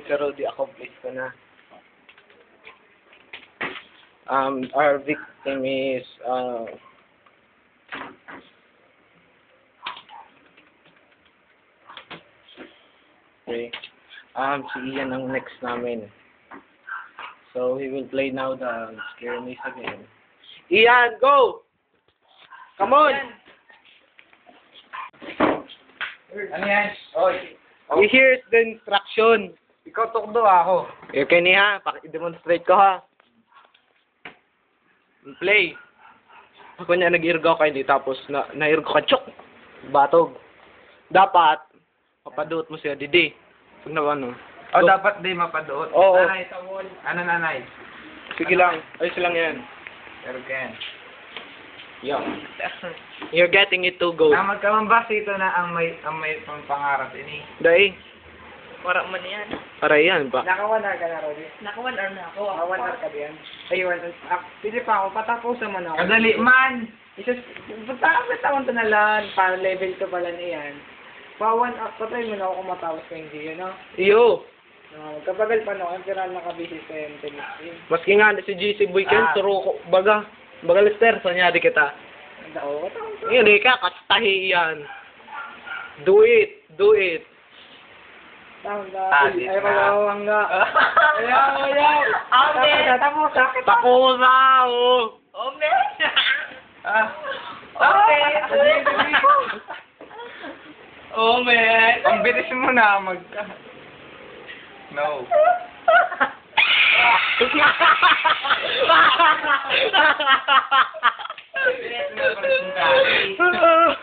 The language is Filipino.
Pero di accomplish ko na. Our victim is okay. Si Ian ang next namin. So he will play now the scare maze again. Ian, go! Come on! Ano yan? Oy. Here's the instruction. Ikaw tukdo ako. Okay ni ha, paki-demonstrate ko ha. Play. Ako niya nag-irgo ka hindi tapos na-irgo ka chok. Batog. Dapat papaduot mo siya didi. Pag na ano. O dapat di mapaduot. Oo. Nanay, tawon. Ano nanay? Sige lang. Ayos lang yan. Pero Ken. Yeah. You're getting it to go. Magkamambas ito na ang may pangarap ini. Dahil. Wala man yan. Para yan ba? Naka-1 ka na, Roddy. Naka-1 hour na ako. Naka-1 ka diyan. Ayun, pili pa ako, patapusan mo na ako. Kadali man! Isus, pagkakabit ako na lang, para level 2 pala niyan. Pa 1 hour, patay mo na ako kumatapos ko hindi yun, no? Iyo. Kapagal pa no, ang piral nakabisi sa MTV. Maski nga si GC Boyken, turo ko, baga Lester, sanyari kita. Oo, katapos. Ngayon, ka, kastahi yan. Do it, do it. Ay, ayaw, hangga. Ayaw. Ate! Tapos, sakit. Tako na, oh. Ome! Oh, man. Ang bilis mo na No. Ah!